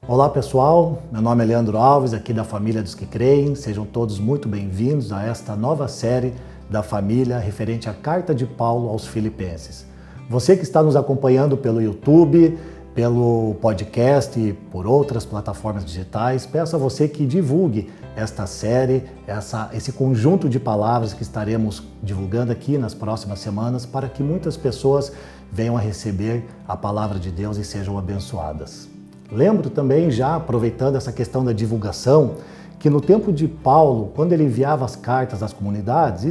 Olá pessoal, meu nome é Leandro Alves, aqui da Família dos que Creem. Sejam todos muito bem-vindos a esta nova série da família referente à Carta de Paulo aos Filipenses. Você que está nos acompanhando pelo YouTube, pelo podcast e por outras plataformas digitais, peço a você que divulgue esta série, esse conjunto de palavras que estaremos divulgando aqui nas próximas semanas para que muitas pessoas venham a receber a palavra de Deus e sejam abençoadas. Lembro também, já aproveitando essa questão da divulgação, que no tempo de Paulo, quando ele enviava as cartas às comunidades,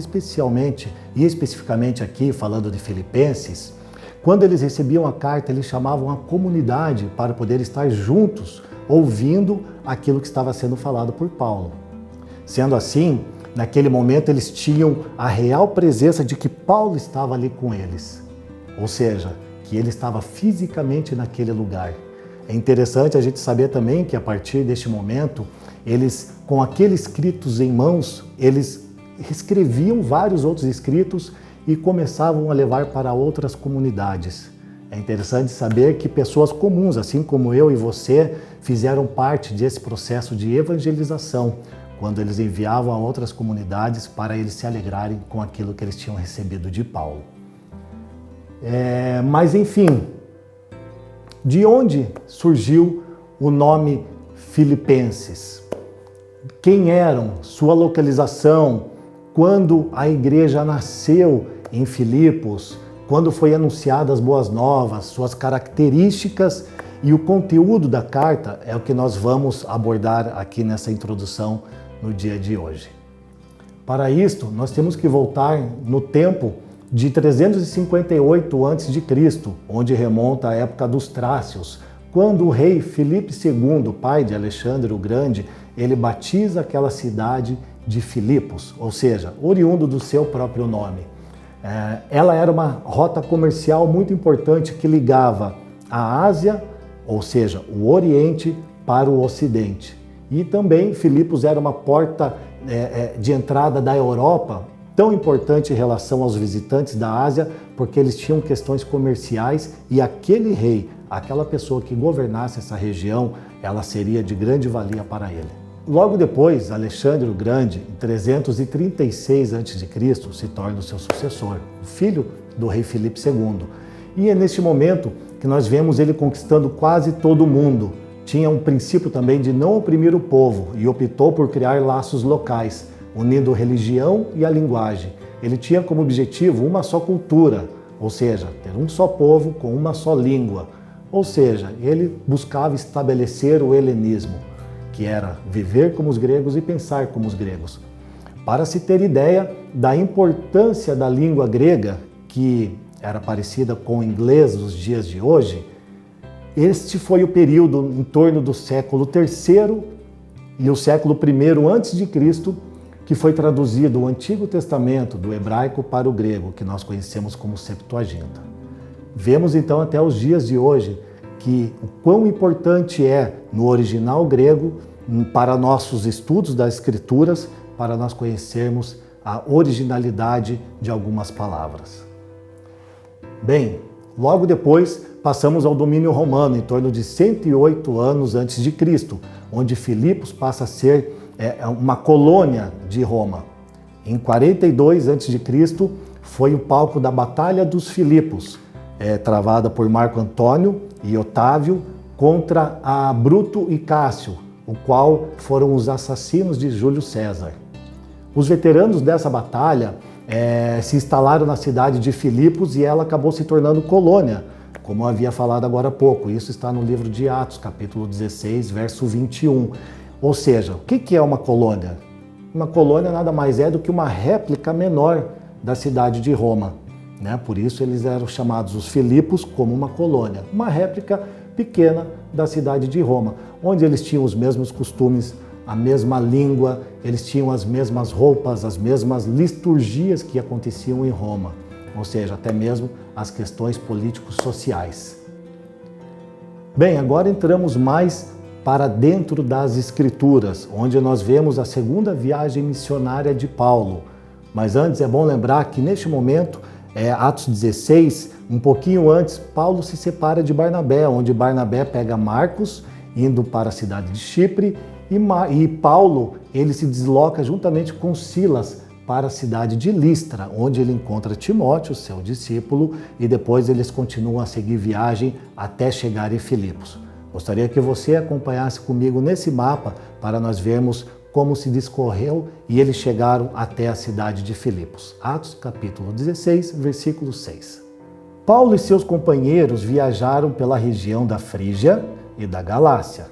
especificamente aqui falando de Filipenses, quando eles recebiam a carta, eles chamavam a comunidade para poder estar juntos, ouvindo aquilo que estava sendo falado por Paulo. Sendo assim, naquele momento eles tinham a real presença de que Paulo estava ali com eles, ou seja, que ele estava fisicamente naquele lugar. É interessante a gente saber também que a partir deste momento, eles, com aqueles escritos em mãos, eles escreviam vários outros escritos e começavam a levar para outras comunidades. É interessante saber que pessoas comuns, assim como eu e você, fizeram parte desse processo de evangelização, quando eles enviavam a outras comunidades para eles se alegrarem com aquilo que eles tinham recebido de Paulo. Mas enfim, de onde surgiu o nome Filipenses? Quem eram? Sua localização? Quando a igreja nasceu em Filipos? Quando foi anunciadas as boas novas? Suas características e o conteúdo da carta é o que nós vamos abordar aqui nessa introdução no dia de hoje. Para isto, nós temos que voltar no tempo de 358 a.C., onde remonta a época dos Trácios, quando o rei Filipe II, pai de Alexandre o Grande, ele batiza aquela cidade de Filipos, ou seja, oriundo do seu próprio nome. Ela era uma rota comercial muito importante que ligava a Ásia, ou seja, o Oriente, para o Ocidente. E também Filipos era uma porta de entrada da Europa, tão importante em relação aos visitantes da Ásia, porque eles tinham questões comerciais e aquele rei, aquela pessoa que governasse essa região, ela seria de grande valia para ele. Logo depois, Alexandre o Grande, em 336 a.C., se torna o seu sucessor, o filho do rei Filipe II. E é neste momento que nós vemos ele conquistando quase todo o mundo. Tinha um princípio também de não oprimir o povo e optou por criar laços locais, unindo religião e a linguagem. Ele tinha como objetivo uma só cultura, ou seja, ter um só povo com uma só língua. Ou seja, ele buscava estabelecer o helenismo, que era viver como os gregos e pensar como os gregos. Para se ter ideia da importância da língua grega, que era parecida com o inglês dos dias de hoje, este foi o período em torno do século III e o século I a.C., que foi traduzido o Antigo Testamento do hebraico para o grego, que nós conhecemos como Septuaginta. Vemos então até os dias de hoje que o quão importante é no original grego para nossos estudos das Escrituras, para nós conhecermos a originalidade de algumas palavras. Bem, logo depois passamos ao domínio romano, em torno de 108 anos antes de Cristo, onde Filipos passa a ser uma colônia de Roma. Em 42 a.C. foi o palco da Batalha dos Filipos, travada por Marco Antônio e Otávio contra a Bruto e Cássio, o qual foram os assassinos de Júlio César. Os veteranos dessa batalha se instalaram na cidade de Filipos e ela acabou se tornando colônia, como eu havia falado agora há pouco. Isso está no livro de Atos, capítulo 16, verso 21. Ou seja, o que é uma colônia? Uma colônia nada mais é do que uma réplica menor da cidade de Roma, né? Por isso eles eram chamados os Filipos como uma colônia, uma réplica pequena da cidade de Roma, onde eles tinham os mesmos costumes, a mesma língua, eles tinham as mesmas roupas, as mesmas liturgias que aconteciam em Roma, ou seja, até mesmo as questões políticos sociais. Bem, agora entramos mais para dentro das Escrituras, onde nós vemos a segunda viagem missionária de Paulo. Mas antes é bom lembrar que neste momento, Atos 16, um pouquinho antes, Paulo se separa de Barnabé, onde Barnabé pega Marcos indo para a cidade de Chipre, e Paulo ele se desloca juntamente com Silas para a cidade de Listra, onde ele encontra Timóteo, seu discípulo, e depois eles continuam a seguir viagem até chegar em Filipos. Gostaria que você acompanhasse comigo nesse mapa para nós vermos como se discorreu e eles chegaram até a cidade de Filipos. Atos capítulo 16, versículo 6. Paulo e seus companheiros viajaram pela região da Frígia e da Galácia,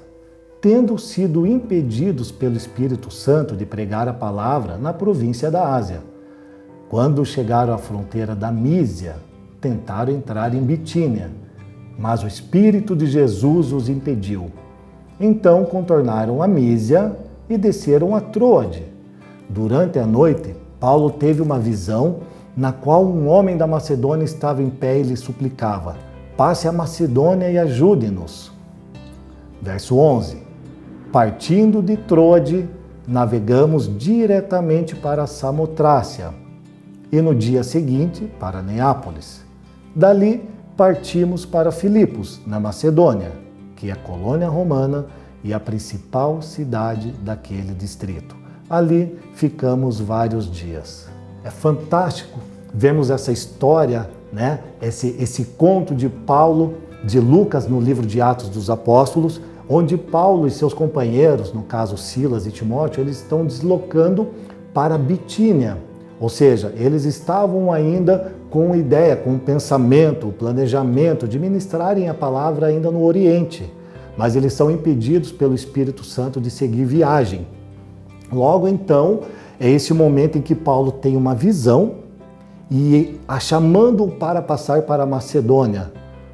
tendo sido impedidos pelo Espírito Santo de pregar a palavra na província da Ásia. Quando chegaram à fronteira da Mísia, tentaram entrar em Bitínia, mas o Espírito de Jesus os impediu. Então contornaram a Mísia e desceram a Troade. Durante a noite, Paulo teve uma visão na qual um homem da Macedônia estava em pé e lhe suplicava: passe a Macedônia e ajude-nos. Verso 11. Partindo de Troade, navegamos diretamente para Samotrácia e no dia seguinte para Neápolis. Dali partimos para Filipos, na Macedônia, que é colônia romana e a principal cidade daquele distrito. Ali ficamos vários dias. É fantástico vermos essa história, né? Esse conto de Paulo, de Lucas, no livro de Atos dos Apóstolos, onde Paulo e seus companheiros, no caso Silas e Timóteo, eles estão deslocando para Bitínia. Ou seja, eles estavam ainda com ideia, com pensamento, planejamento de ministrarem a palavra ainda no Oriente, mas eles são impedidos pelo Espírito Santo de seguir viagem. Logo então, é esse momento em que Paulo tem uma visão e a chamando para passar para a Macedônia,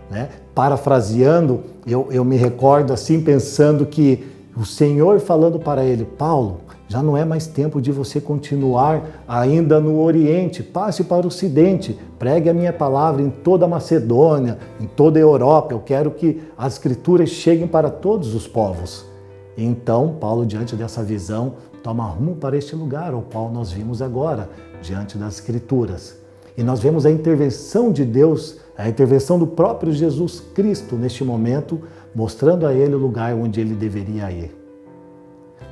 né? Parafraseando, eu me recordo assim, pensando que o Senhor falando para ele: Paulo, já não é mais tempo de você continuar ainda no Oriente, passe para o Ocidente, pregue a minha palavra em toda a Macedônia, em toda a Europa, eu quero que as Escrituras cheguem para todos os povos. Então, Paulo, diante dessa visão, toma rumo para este lugar, ao qual nós vimos agora, diante das Escrituras. E nós vemos a intervenção de Deus, a intervenção do próprio Jesus Cristo neste momento, mostrando a ele o lugar onde ele deveria ir.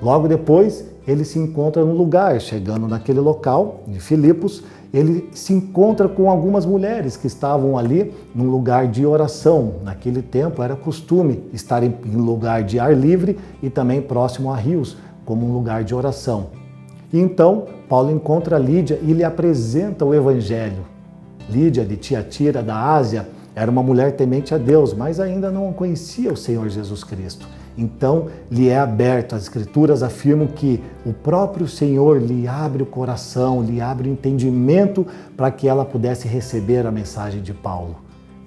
Logo depois, ele se encontra no lugar, chegando naquele local, de Filipos, ele se encontra com algumas mulheres que estavam ali num lugar de oração. Naquele tempo era costume estar em lugar de ar livre e também próximo a rios, como um lugar de oração. E então, Paulo encontra Lídia e lhe apresenta o Evangelho. Lídia, de Tiatira, da Ásia, era uma mulher temente a Deus, mas ainda não conhecia o Senhor Jesus Cristo. Então, lhe é aberto, as Escrituras afirmam que o próprio Senhor lhe abre o coração, lhe abre o entendimento para que ela pudesse receber a mensagem de Paulo.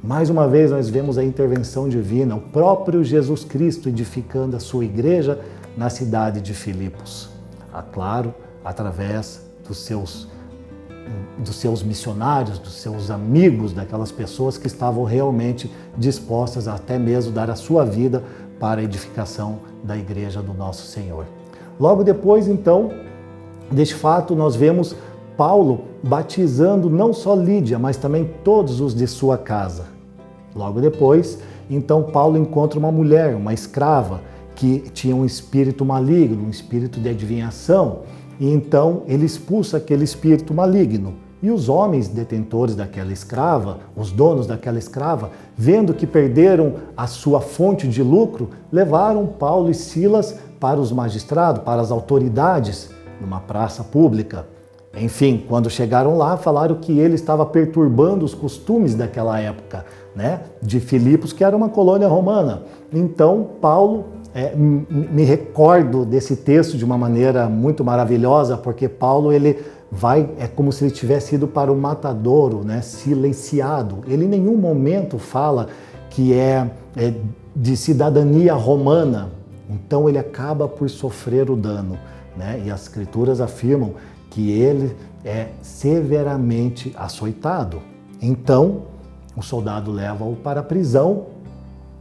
Mais uma vez, nós vemos a intervenção divina, o próprio Jesus Cristo edificando a sua igreja na cidade de Filipos. Claro, através dos seus missionários, dos seus amigos, daquelas pessoas que estavam realmente dispostas a até mesmo dar a sua vida para a edificação da igreja do nosso Senhor. Logo depois, então, deste fato, nós vemos Paulo batizando não só Lídia, mas também todos os de sua casa. Logo depois, então, Paulo encontra uma mulher, uma escrava, que tinha um espírito maligno, um espírito de adivinhação, e então ele expulsa aquele espírito maligno. E os homens detentores daquela escrava, os donos daquela escrava, vendo que perderam a sua fonte de lucro, levaram Paulo e Silas para os magistrados, para as autoridades, numa praça pública. Enfim, quando chegaram lá, falaram que ele estava perturbando os costumes daquela época, né, de Filipos, que era uma colônia romana. Então, Paulo, me recordo desse texto de uma maneira muito maravilhosa, porque Paulo, ele vai, é como se ele tivesse ido para o matadouro, né, silenciado. Ele em nenhum momento fala que é de cidadania romana, então ele acaba por sofrer o dano, né? E as Escrituras afirmam que ele é severamente açoitado. Então, o soldado leva-o para a prisão,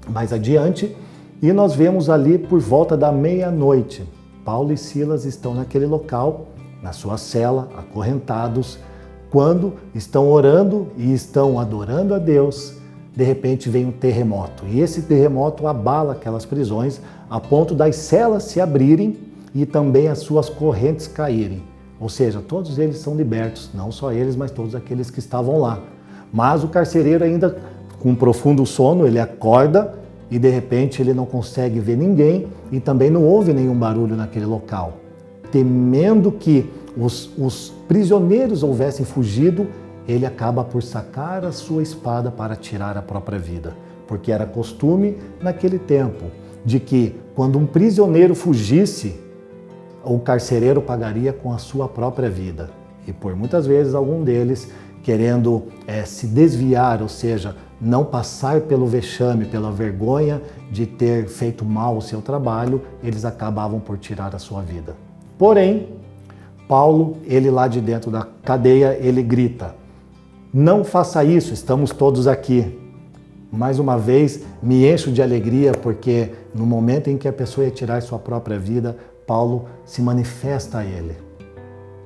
mais adiante, e nós vemos ali por volta da meia-noite, Paulo e Silas estão naquele local, na sua cela, acorrentados, quando estão orando e estão adorando a Deus, de repente vem um terremoto. E esse terremoto abala aquelas prisões, a ponto das celas se abrirem e também as suas correntes caírem. Ou seja, todos eles são libertos, não só eles, mas todos aqueles que estavam lá. Mas o carcereiro ainda, com um profundo sono, ele acorda e de repente ele não consegue ver ninguém e também não ouve nenhum barulho naquele local. Temendo que os prisioneiros houvessem fugido, ele acaba por sacar a sua espada para tirar a própria vida. Porque era costume naquele tempo de que quando um prisioneiro fugisse, o carcereiro pagaria com a sua própria vida. E por muitas vezes algum deles, querendo se desviar, ou seja, não passar pelo vexame, pela vergonha de ter feito mal o seu trabalho, eles acabavam por tirar a sua vida. Porém, Paulo, ele lá de dentro da cadeia, ele grita: não faça isso, estamos todos aqui. Mais uma vez, me encho de alegria, porque no momento em que a pessoa ia tirar sua própria vida, Paulo se manifesta a ele.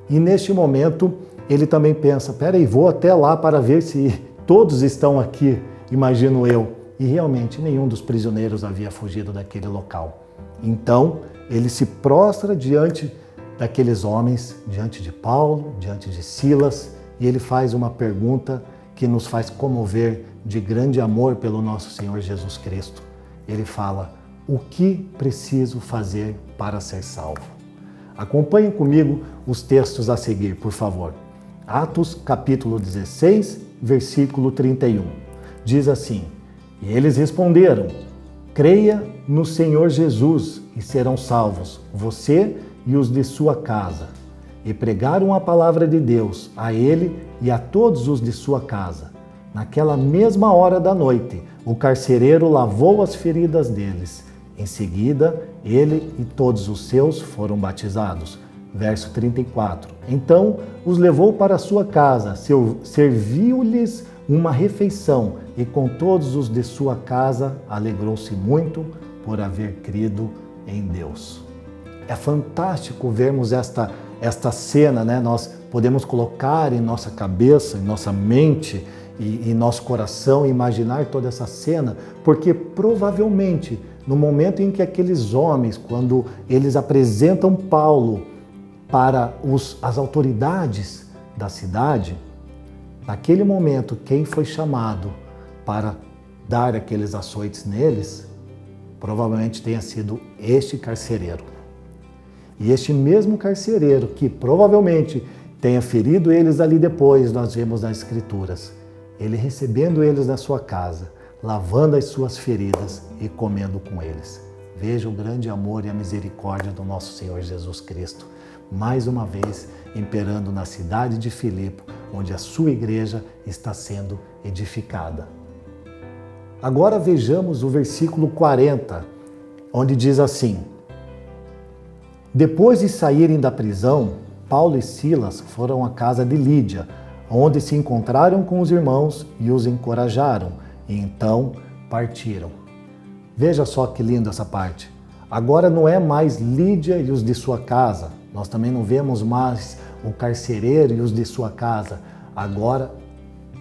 E neste momento, ele também pensa: peraí, vou até lá para ver se todos estão aqui, imagino eu. E realmente nenhum dos prisioneiros havia fugido daquele local. Então, ele se prostra diante daqueles homens, diante de Paulo, diante de Silas, e ele faz uma pergunta que nos faz comover de grande amor pelo nosso Senhor Jesus Cristo. Ele fala: o que preciso fazer para ser salvo? Acompanhem comigo os textos a seguir, por favor. Atos capítulo 16, versículo 31. Diz assim: e eles responderam: creia no Senhor Jesus e serão salvos, você e os de sua casa. E pregaram a palavra de Deus a ele e a todos os de sua casa. Naquela mesma hora da noite, o carcereiro lavou as feridas deles. Em seguida, ele e todos os seus foram batizados. Verso 34. Então os levou para sua casa, serviu-lhes uma refeição, e com todos os de sua casa alegrou-se muito por haver crido em Deus. É fantástico vermos esta cena, né? Nós podemos colocar em nossa cabeça, em nossa mente e em nosso coração, imaginar toda essa cena, porque provavelmente no momento em que aqueles homens, quando eles apresentam Paulo para as autoridades da cidade, naquele momento quem foi chamado para dar aqueles açoites neles, provavelmente tenha sido este carcereiro. E este mesmo carcereiro, que provavelmente tenha ferido eles ali depois, nós vemos nas Escrituras, ele recebendo eles na sua casa, lavando as suas feridas e comendo com eles. Veja o grande amor e a misericórdia do nosso Senhor Jesus Cristo, mais uma vez imperando na cidade de Filipe, onde a sua igreja está sendo edificada. Agora vejamos o versículo 40, onde diz assim: depois de saírem da prisão, Paulo e Silas foram à casa de Lídia, onde se encontraram com os irmãos e os encorajaram, e então partiram. Veja só que lindo essa parte. Agora não é mais Lídia e os de sua casa, nós também não vemos mais o carcereiro e os de sua casa. Agora,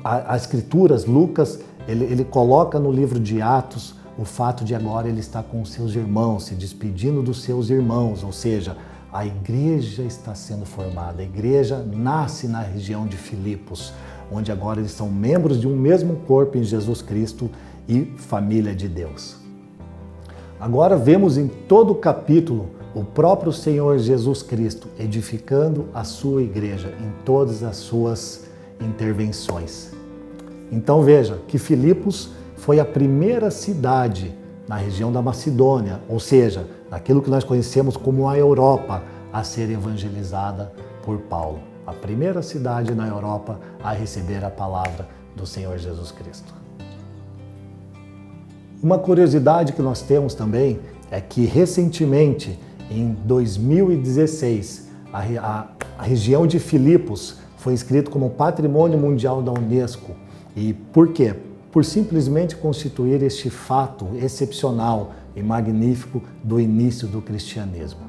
as Escrituras, Lucas, ele coloca no livro de Atos o fato de agora ele estar com os seus irmãos, se despedindo dos seus irmãos, ou seja, a igreja está sendo formada, a igreja nasce na região de Filipos, onde agora eles são membros de um mesmo corpo em Jesus Cristo e família de Deus. Agora vemos em todo o capítulo o próprio Senhor Jesus Cristo edificando a sua igreja em todas as suas intervenções. Então veja que Filipos foi a primeira cidade na região da Macedônia, ou seja, naquilo que nós conhecemos como a Europa, a ser evangelizada por Paulo. A primeira cidade na Europa a receber a palavra do Senhor Jesus Cristo. Uma curiosidade que nós temos também é que recentemente, em 2016, a região de Filipos foi inscrito como Patrimônio Mundial da Unesco. E por quê? Por simplesmente constituir este fato excepcional e magnífico do início do cristianismo.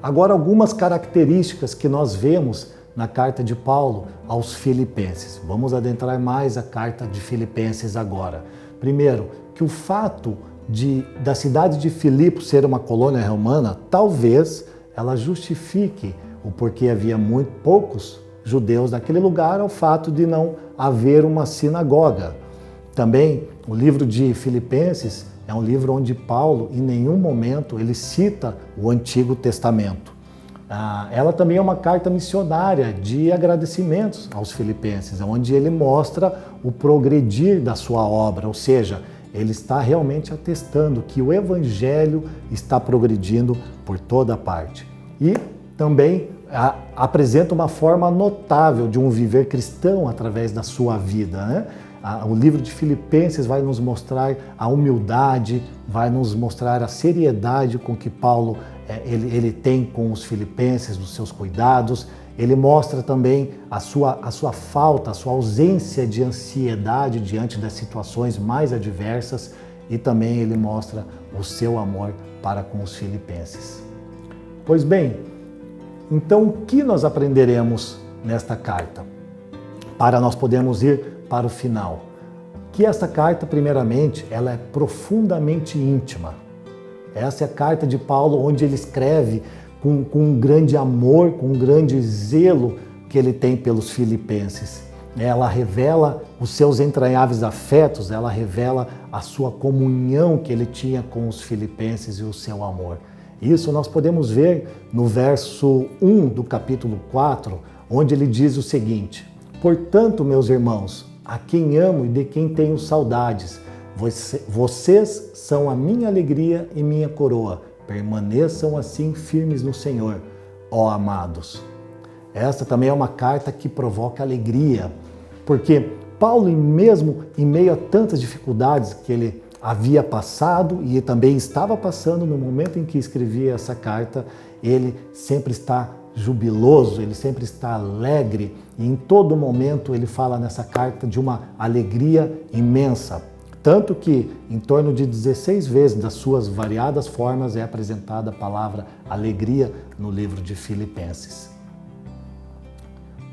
Agora, algumas características que nós vemos na carta de Paulo aos Filipenses. Vamos adentrar mais a carta de Filipenses agora. Primeiro, que o fato da cidade de Filipos ser uma colônia romana, talvez ela justifique o porquê havia muito poucos judeus naquele lugar, ao fato de não haver uma sinagoga. Também o livro de Filipenses é um livro onde Paulo, em nenhum momento, ele cita o Antigo Testamento. Ela também é uma carta missionária de agradecimentos aos filipenses, onde ele mostra o progredir da sua obra, ou seja, ele está realmente atestando que o Evangelho está progredindo por toda parte. E também apresenta uma forma notável de um viver cristão através da sua vida, né? O livro de Filipenses vai nos mostrar a humildade, vai nos mostrar a seriedade com que Paulo ele tem com os filipenses, dos seus cuidados. Ele mostra também a sua falta, a sua ausência de ansiedade diante das situações mais adversas, e também ele mostra o seu amor para com os filipenses. Pois bem, então o que nós aprenderemos nesta carta? Para nós podermos ir para o final. Que esta carta, primeiramente, ela é profundamente íntima. Essa é a carta de Paulo, onde ele escreve com um grande amor, com um grande zelo que ele tem pelos filipenses. Ela revela os seus entranháveis afetos, ela revela a sua comunhão que ele tinha com os filipenses e o seu amor. Isso nós podemos ver no verso 1 do capítulo 4, onde ele diz o seguinte: portanto, meus irmãos, a quem amo e de quem tenho saudades, vocês são a minha alegria e minha coroa. Permaneçam assim firmes no Senhor, ó amados. Esta também é uma carta que provoca alegria, porque Paulo, mesmo em meio a tantas dificuldades que ele havia passado e também estava passando no momento em que escrevia essa carta, ele sempre está jubiloso, ele sempre está alegre, e em todo momento ele fala nessa carta de uma alegria imensa. Tanto que em torno de 16 vezes das suas variadas formas é apresentada a palavra alegria no livro de Filipenses.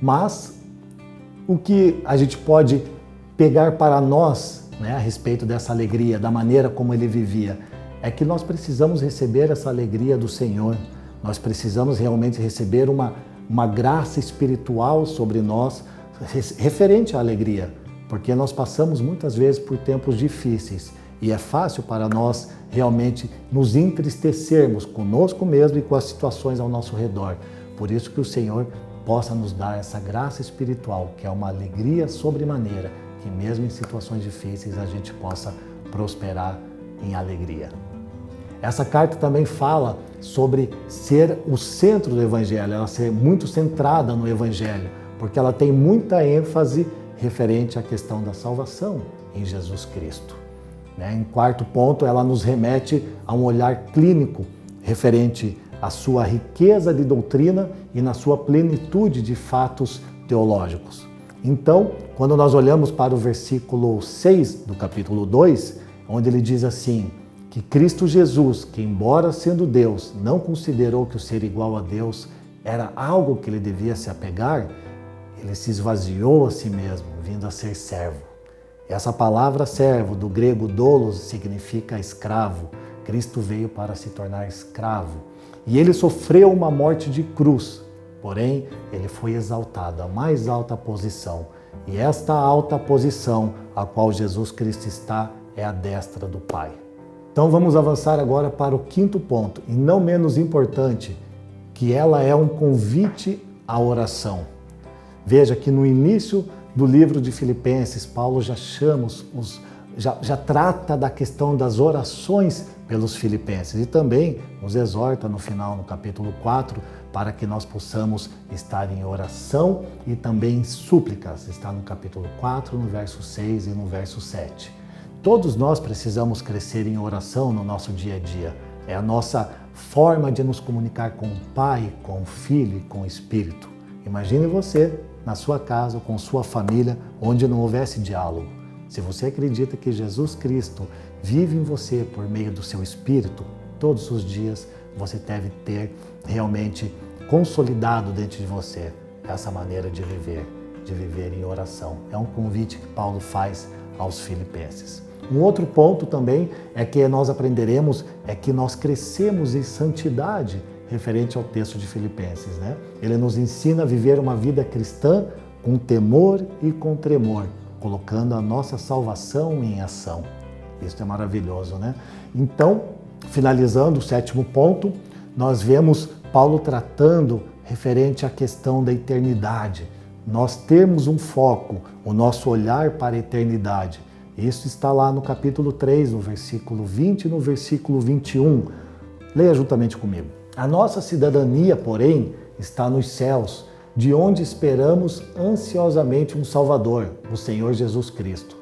Mas o que a gente pode pegar para nós, a respeito dessa alegria, da maneira como ele vivia, é que nós precisamos receber essa alegria do Senhor. Nós precisamos realmente receber uma graça espiritual sobre nós referente à alegria, porque nós passamos muitas vezes por tempos difíceis e é fácil para nós realmente nos entristecermos conosco mesmo e com as situações ao nosso redor. Por isso que o Senhor possa nos dar essa graça espiritual, que é uma alegria sobremaneira, que mesmo em situações difíceis a gente possa prosperar em alegria. Essa carta também fala sobre ser o centro do Evangelho, ela ser muito centrada no Evangelho, porque ela tem muita ênfase referente à questão da salvação em Jesus Cristo. Em quarto ponto, ela nos remete a um olhar clínico referente à sua riqueza de doutrina e na sua plenitude de fatos teológicos. Então, quando nós olhamos para o versículo 6 do capítulo 2, onde ele diz assim, que Cristo Jesus, que embora sendo Deus, não considerou que o ser igual a Deus era algo que ele devia se apegar, ele se esvaziou a si mesmo, vindo a ser servo. Essa palavra servo, do grego doulos, significa escravo. Cristo veio para se tornar escravo. E ele sofreu uma morte de cruz, porém ele foi exaltado à mais alta posição. E esta alta posição a qual Jesus Cristo está é a destra do Pai. Então vamos avançar agora para o quinto ponto, e não menos importante, que ela é um convite à oração. Veja que no início do livro de Filipenses, Paulo já trata da questão das orações pelos filipenses e também nos exorta no final, no capítulo 4, para que nós possamos estar em oração e também em súplicas. Está no capítulo 4, no verso 6 e no verso 7. Todos nós precisamos crescer em oração no nosso dia a dia. É a nossa forma de nos comunicar com o Pai, com o Filho e com o Espírito. Imagine você na sua casa, com sua família, onde não houvesse diálogo. Se você acredita que Jesus Cristo vive em você por meio do seu Espírito, todos os dias você deve ter realmente consolidado dentro de você essa maneira de viver em oração. É um convite que Paulo faz aos filipenses. Um outro ponto também é que nós aprenderemos é que nós crescemos em santidade, referente ao texto de Filipenses, né? Ele nos ensina a viver uma vida cristã com temor e com tremor, colocando a nossa salvação em ação. Isso é maravilhoso, né? Então, finalizando o 7º ponto, nós vemos Paulo tratando referente à questão da eternidade. Nós temos um foco, o nosso olhar para a eternidade. Isso está lá no capítulo 3, no versículo 20 e no versículo 21. Leia juntamente comigo. A nossa cidadania, porém, está nos céus, de onde esperamos ansiosamente um Salvador, o Senhor Jesus Cristo.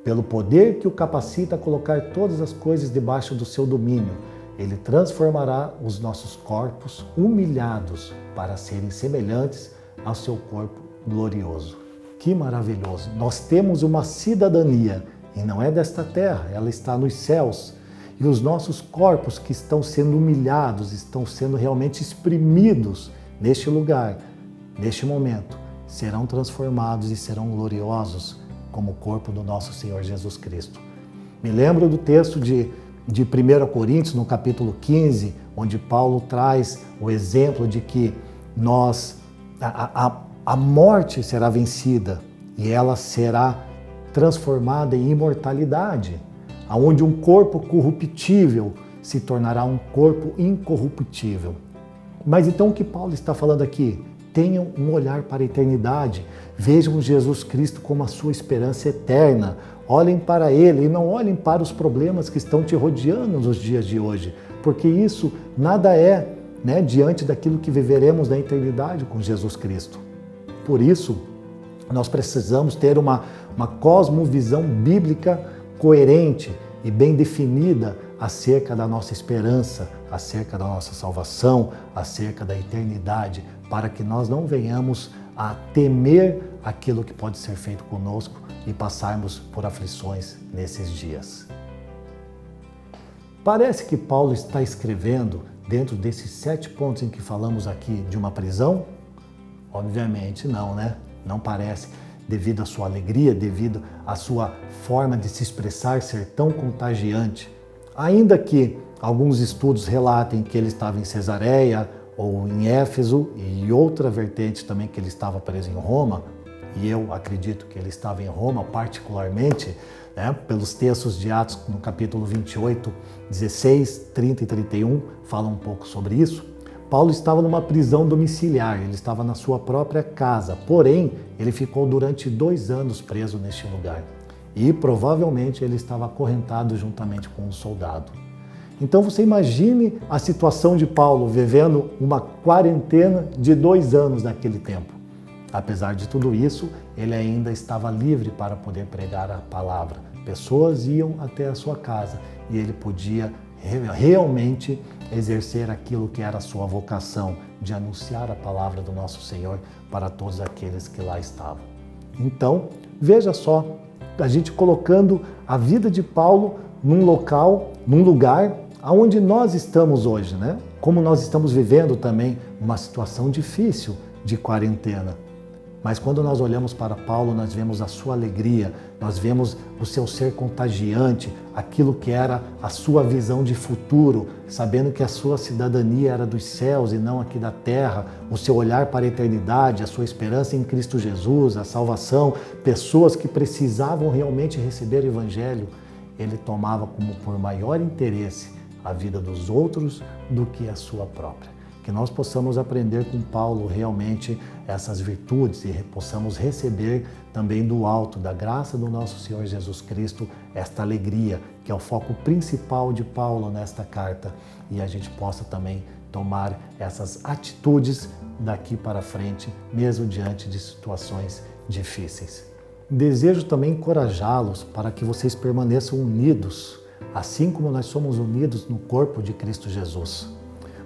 Pelo poder que o capacita a colocar todas as coisas debaixo do seu domínio, Ele transformará os nossos corpos humilhados para serem semelhantes ao seu corpo glorioso. Que maravilhoso! Nós temos uma cidadania e não é desta terra, ela está nos céus. E os nossos corpos que estão sendo humilhados, estão sendo realmente exprimidos neste lugar, neste momento, serão transformados e serão gloriosos como o corpo do nosso Senhor Jesus Cristo. Me lembro do texto de 1 Coríntios, no capítulo 15, onde Paulo traz o exemplo de que a morte será vencida e ela será transformada em imortalidade, onde um corpo corruptível se tornará um corpo incorruptível. Mas então o que Paulo está falando aqui? Tenham um olhar para a eternidade, vejam Jesus Cristo como a sua esperança eterna, olhem para Ele e não olhem para os problemas que estão te rodeando nos dias de hoje, porque isso nada é, né, diante daquilo que viveremos na eternidade com Jesus Cristo. Por isso, nós precisamos ter uma cosmovisão bíblica coerente e bem definida acerca da nossa esperança, acerca da nossa salvação, acerca da eternidade, para que nós não venhamos a temer aquilo que pode ser feito conosco e passarmos por aflições nesses dias. Parece que Paulo está escrevendo, dentro desses 7 pontos em que falamos aqui, de uma prisão? Obviamente não, né? Não parece, devido à sua alegria, devido à sua forma de se expressar ser tão contagiante. Ainda que alguns estudos relatem que ele estava em Cesareia ou em Éfeso e outra vertente também que ele estava preso em Roma, e eu acredito que ele estava em Roma particularmente, né, pelos textos de Atos no capítulo 28, 16, 30 e 31, falam um pouco sobre isso. Paulo estava numa prisão domiciliar, ele estava na sua própria casa, porém, ele ficou durante 2 anos preso neste lugar. E provavelmente ele estava acorrentado juntamente com um soldado. Então você imagine a situação de Paulo vivendo uma quarentena de 2 anos naquele tempo. Apesar de tudo isso, ele ainda estava livre para poder pregar a palavra. Pessoas iam até a sua casa e ele podia realmente exercer aquilo que era a sua vocação, de anunciar a palavra do nosso Senhor para todos aqueles que lá estavam. Então, veja só, a gente colocando a vida de Paulo num local, num lugar onde nós estamos hoje, né? Como nós estamos vivendo também uma situação difícil de quarentena. Mas quando nós olhamos para Paulo, nós vemos a sua alegria, nós vemos o seu ser contagiante, aquilo que era a sua visão de futuro, sabendo que a sua cidadania era dos céus e não aqui da terra, o seu olhar para a eternidade, a sua esperança em Cristo Jesus, a salvação, pessoas que precisavam realmente receber o Evangelho, ele tomava como por maior interesse a vida dos outros do que a sua própria. Que nós possamos aprender com Paulo realmente essas virtudes e possamos receber também do alto, da graça do nosso Senhor Jesus Cristo, esta alegria, que é o foco principal de Paulo nesta carta, e a gente possa também tomar essas atitudes daqui para frente, mesmo diante de situações difíceis. Desejo também encorajá-los para que vocês permaneçam unidos, assim como nós somos unidos no corpo de Cristo Jesus.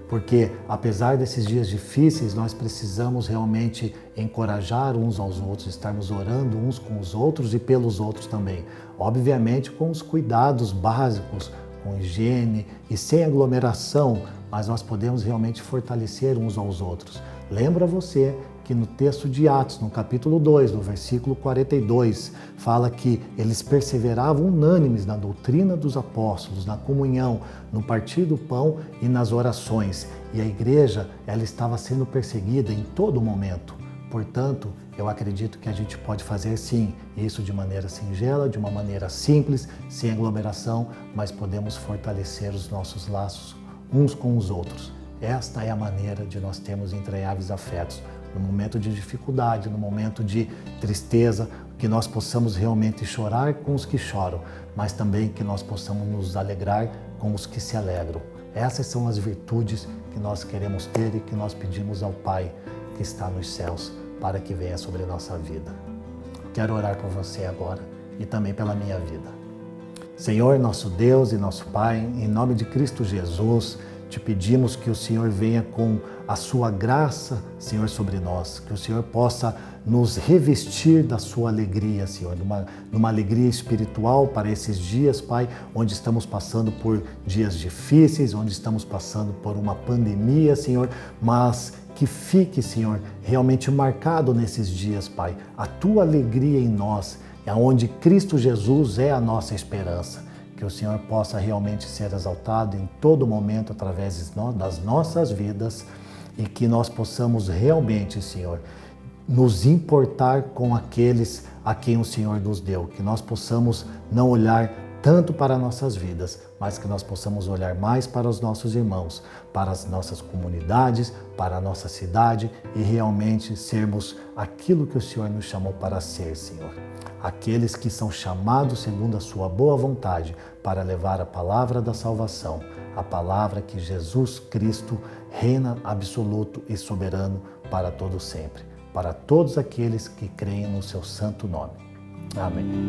Porque, apesar desses dias difíceis, nós precisamos realmente encorajar uns aos outros, estarmos orando uns com os outros e pelos outros também. Obviamente com os cuidados básicos, com higiene e sem aglomeração, mas nós podemos realmente fortalecer uns aos outros. Lembra você que no texto de Atos, no capítulo 2, no versículo 42, fala que eles perseveravam unânimes na doutrina dos apóstolos, na comunhão, no partir do pão e nas orações. E a igreja, ela estava sendo perseguida em todo momento. Portanto, eu acredito que a gente pode fazer sim, isso de maneira singela, de uma maneira simples, sem aglomeração, mas podemos fortalecer os nossos laços uns com os outros. Esta é a maneira de nós termos entranháveis afetos. No momento de dificuldade, no momento de tristeza, que nós possamos realmente chorar com os que choram, mas também que nós possamos nos alegrar com os que se alegram. Essas são as virtudes que nós queremos ter e que nós pedimos ao Pai que está nos céus para que venha sobre a nossa vida. Quero orar por você agora e também pela minha vida. Senhor, nosso Deus e nosso Pai, em nome de Cristo Jesus, te pedimos que o Senhor venha com a sua graça, Senhor, sobre nós, que o Senhor possa nos revestir da sua alegria, Senhor, numa alegria espiritual para esses dias, Pai, onde estamos passando por dias difíceis, onde estamos passando por uma pandemia, Senhor, mas que fique, Senhor, realmente marcado nesses dias, Pai, a tua alegria em nós, onde Cristo Jesus é a nossa esperança. Que o Senhor possa realmente ser exaltado em todo momento através das nossas vidas e que nós possamos realmente, Senhor, nos importar com aqueles a quem o Senhor nos deu. Que nós possamos não olhar tanto para nossas vidas, mas que nós possamos olhar mais para os nossos irmãos, para as nossas comunidades, para a nossa cidade e realmente sermos aquilo que o Senhor nos chamou para ser, Senhor. Aqueles que são chamados segundo a sua boa vontade para levar a palavra da salvação, a palavra que Jesus Cristo reina absoluto e soberano para todo sempre, para todos aqueles que creem no seu santo nome. Amém.